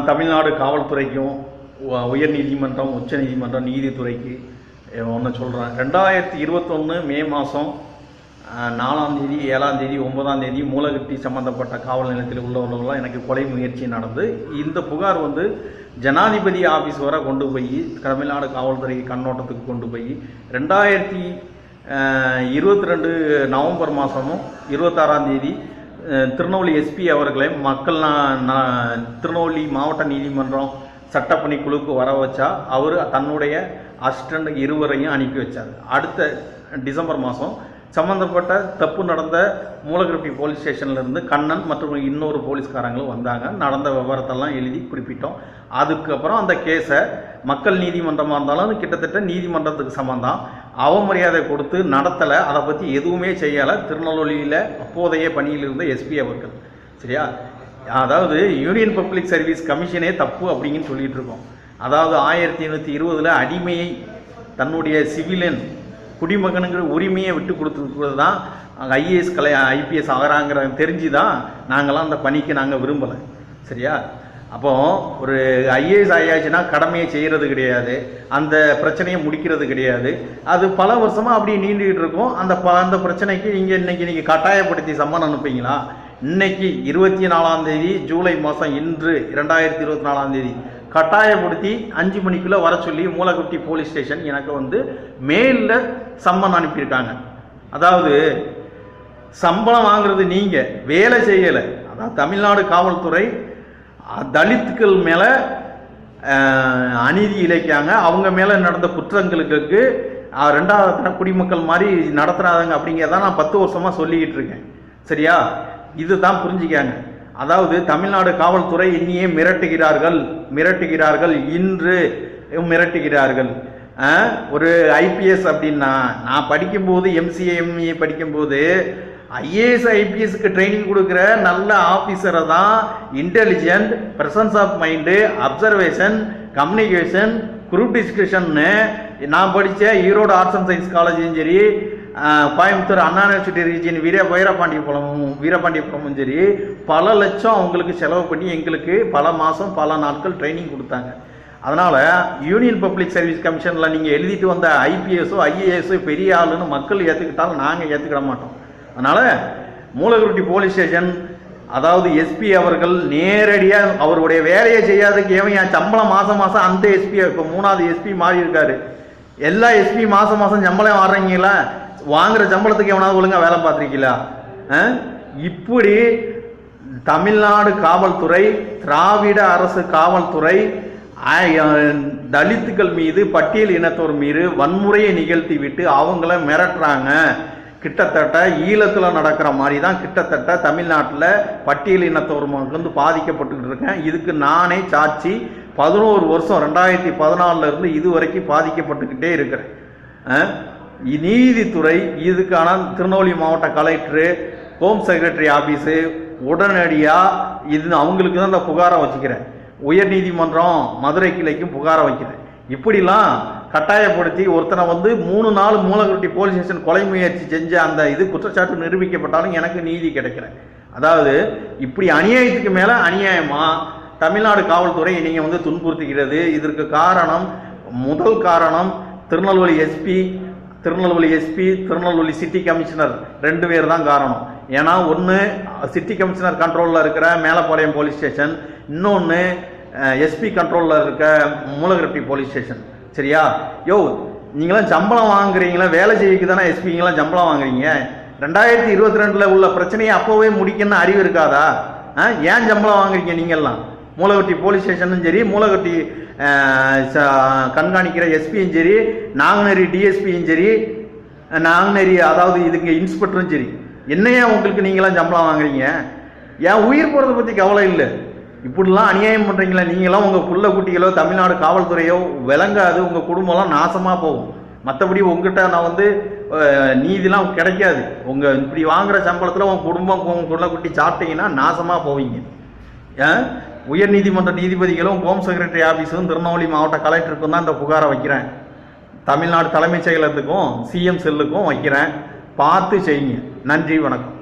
தமிழ்நாடு காவல்துறைக்கும் உயர் நீதிமன்றம், உச்ச நீதிமன்றம், நீதித்துறைக்கு ஒன்று சொல்கிறேன். 2021 மே மாதம் 4ஆம் தேதி, 7ஆம் தேதி, 9ஆம் தேதி மூலகட்டி சம்பந்தப்பட்ட காவல் நிலையத்தில் உள்ளவர்களெலாம் எனக்கு கொலை முயற்சி நடந்து இந்த புகார் ஜனாதிபதி ஆஃபீஸ் வரை கொண்டு போய் தமிழ்நாடு காவல்துறை கண்ணோட்டத்துக்கு கொண்டு போய் 2022 நவம்பர் மாதமும் 26ஆம் தேதி திருநெல்வேலி எஸ்பி அவர்களை திருநெல்வேலி மாவட்ட நீதிமன்றம் சட்டப்பணி குழுக்கு வர வச்சா அவர் தன்னுடைய அசிஸ்டண்ட் இருவரையும் அனுப்பி வச்சார். அடுத்த டிசம்பர் மாதம் சம்மந்தப்பட்ட தப்பு நடந்த மூலகிருப்பி போலீஸ் ஸ்டேஷன்லேருந்து கண்ணன் மற்றும் இன்னொரு போலீஸ்காரங்களும் வந்தாங்க. நடந்த விவரத்தெல்லாம் எழுதி குறிப்பிட்டோம். அதுக்கப்புறம் அந்த கேஸை மக்கள் நீதிமன்றமாக இருந்தாலும் கிட்டத்தட்ட நீதிமன்றத்துக்கு சம்மந்தம் அவமரியாதை கொடுத்து நடத்தலை, அதை பற்றி எதுவுமே செய்யலை திருநெல்வேலியில் அப்போதைய பணியில் இருந்த எஸ்பி அவர்கள். சரியா? அதாவது யூனியன் பப்ளிக் சர்வீஸ் கமிஷனே தப்பு அப்படிங்கன்னு சொல்லிட்டு இருக்கோம். அதாவது 1820 அடிமையை தன்னுடைய சிவிலியன் குடிமகனுங்கிற உரிமையை விட்டு கொடுத்துருக்கிறது தான் ஐஏஎஸ் ஐபிஎஸ் ஆகிறாங்கிற தெரிஞ்சு தான் நாங்களாம் அந்த பணிக்கு நாங்கள் விரும்பலை. சரியா? அப்போ ஒரு ஐஏஎஸ் ஆயாச்சுன்னா கடமையை செய்கிறது கிடையாது, அந்த பிரச்சனையை முடிக்கிறது கிடையாது. அது பல வருஷமாக அப்படி நீண்டுகிட்டு இருக்கும். அந்த பிரச்சனைக்கு இன்னைக்கு கட்டாயப்படுத்தி சம்மன் அனுப்புவீங்களா? இன்னைக்கு 24ஆம் தேதி ஜூலை மாதம், இன்று 2024ஆம் தேதி கட்டாயப்படுத்தி 5 மணிக்குள்ளே வர சொல்லி மூலகுட்டி போலீஸ் ஸ்டேஷன் எனக்கு மெயிலில் சம்மன் அனுப்பியிருக்காங்க. அதாவது சம்பளம் வாங்குறது நீங்கள், வேலை செய்யலை. அதாவது தமிழ்நாடு காவல்துறை தலித்துக்கள் மேலே அநீதி இழைக்காங்க, அவங்க மேலே நடந்த குற்றங்களுக்கு 2வது குடிமக்கள் மாதிரி நடத்துகிறாங்க அப்படிங்கிறதான் நான் 10 வருஷமாக சொல்லிக்கிட்டு இருக்கேன். சரியா? இதுதான் புரிஞ்சுக்காங்க. அதாவது தமிழ்நாடு காவல்துறை இன்னையே மிரட்டுகிறார்கள், இன்று மிரட்டுகிறார்கள். ஒரு ஐபிஎஸ் அப்படின்னா, நான் படிக்கும்போது எம்சிஏ எம்ஏ படிக்கும்போது ஐஏஎஸ் ஐபிஎஸ்க்கு ட்ரைனிங் கொடுக்குற நல்ல ஆஃபீஸரை தான் intelligent, presence of mind, observation, communication, group டிஸ்கஷன்னு நான் படித்த ஈரோடு ஆர்ட்ஸ் அண்ட் சயின்ஸ் காலேஜும் சரி, கோயம்புத்தூர் அண்ணா யூனிவர்சிட்டி ரீஜியன் வீரபாண்டியபுரமும் சரி, பல லட்சம் அவங்களுக்கு செலவு பண்ணி எங்களுக்கு பல மாதம் பல நாட்கள் ட்ரைனிங் கொடுத்தாங்க. அதனால் யூனியன் பப்ளிக் சர்வீஸ் கமிஷனில் நீங்கள் எழுதிட்டு வந்த ஐபிஎஸோ ஐஏஎஸோ பெரிய ஆளுன்னு மக்கள் ஏற்றுக்கிட்டாலும் நாங்கள் ஏற்றுக்கிட மாட்டோம். அதனால் மூலகுருட்டி போலீஸ் ஸ்டேஷன், அதாவது எஸ்பி அவர்கள் நேரடியாக அவருடைய வேலையை செய்யாததுக்கு என் சம்பளம் மாதம் அந்த எஸ்பி, இப்போ 3வது எஸ்பி மாறி இருக்காரு. எல்லா எஸ்பி மாதம் சம்பளம் வாங்குறீங்களா? வாங்குற சம்பளத்துக்கு எவனாவது ஒழுங்காக வேலை பார்த்துருக்கீங்களா? இப்படி தமிழ்நாடு காவல்துறை, திராவிட அரசு காவல்துறை தலித்துக்கள் மீது, பட்டியல் இனத்தோர் மீது வன்முறையை நிகழ்த்தி விட்டு அவங்கள மிரட்டுறாங்க. கிட்டத்தட்ட ஈழத்தில் நடக்கிற மாதிரி தான் கிட்டத்தட்ட தமிழ்நாட்டில் பட்டியல் இனத்தோர் பாதிக்கப்பட்டுக்கிட்டு இருக்கேன். இதுக்கு நானே சாட்சி. 11 வருஷம் 2014 இது வரைக்கும் பாதிக்கப்பட்டுக்கிட்டே இருக்கிறேன். நீதித்துறை இதுக்கான திருநெல்வேலி மாவட்ட கலெக்டரு, ஹோம் செக்ரட்டரி ஆஃபீஸு உடனடியாக அவங்களுக்கு தான் இந்த புகாரை வச்சுக்கிறேன். உயர் நீதிமன்றம் மதுரை கிளைக்கும் புகாரை வைக்கிறேன். இப்படிலாம் கட்டாயப்படுத்தி ஒருத்தனை 3 நாள் மூலகுருட்டி போலீஸ் ஸ்டேஷன் கொலை முயற்சி செஞ்ச அந்த குற்றச்சாட்டு நிரூபிக்கப்பட்டாலும் எனக்கு நீதி கிடைக்கிறேன். அதாவது இப்படி அநியாயத்துக்கு மேலே அநியாயமாக தமிழ்நாடு காவல்துறை நீங்கள் துன்புறுத்துகிறது. இதற்கு காரணம், முதல் காரணம் Tirunelveli SP, Tirunelveli city commissioner 2 பேர் தான் காரணம். ஏன்னா ஒன்று சிட்டி கமிஷனர் கண்ட்ரோலில் இருக்கிற மேலப்பாளையம் போலீஸ் ஸ்டேஷன், இன்னொன்று எஸ்பி கண்ட்ரோலில் இருக்க மூலகிருப்பி போலீஸ் ஸ்டேஷன். சரியா? நீங்களாம் சம்பளம் வாங்குறீங்களா? வேலை செய்யக்கு தானே எஸ்பிங்கெல்லாம் சம்பளம் வாங்குறீங்க. 2022 உள்ள பிரச்சனையை அப்போவே முடிக்கணும்னு அறிவு இருக்காதா? ஏன் சம்பளம் வாங்குறீங்க நீங்கள்லாம்? மூலகட்டி போலீஸ் ஸ்டேஷனும் சரி, மூலகட்டி கண்காணிக்கிற எஸ்பியும் சரி, நாங்குநேரி டிஎஸ்பியும் சரி, நாங்குநேரி அதாவது இதுக்கு இன்ஸ்பெக்டரும் சரி, என்னையா உங்களுக்கு நீங்களாம் சம்பளம் வாங்குறீங்க? ஏன் உயிர் போகிறத பற்றி கவலை இல்லை? இப்படிலாம் அநியாயம் பண்ணுறீங்களா? நீங்களாம் உங்கள் புள்ள குட்டிகளோ தமிழ்நாடு காவல்துறையோ விளங்காது, உங்கள் குடும்பம்லாம் நாசமாக போகும். மற்றபடி உங்ககிட்ட நான் நீதிலாம் கிடைக்காது. உங்கள் இப்படி வாங்குகிற சம்பளத்தில் உங்கள் குடும்பம், உங்கள் புள்ள குட்டி சாப்பிட்டீங்கன்னா நாசமாக போவீங்க. உயர் நீதிமன்ற நீதிபதிகளும், ஹோம் செக்ரட்டரி ஆஃபீஸும், திருநெல்வேலி மாவட்ட கலெக்டருக்கும் தான் இந்த புகாரை வைக்கிறேன். தமிழ்நாடு தலைமைச் செயலகத்துக்கும் சிஎம் செல்லுக்கும் வைக்கிறேன். பார்த்து செய்யுங்க. நன்றி, வணக்கம்.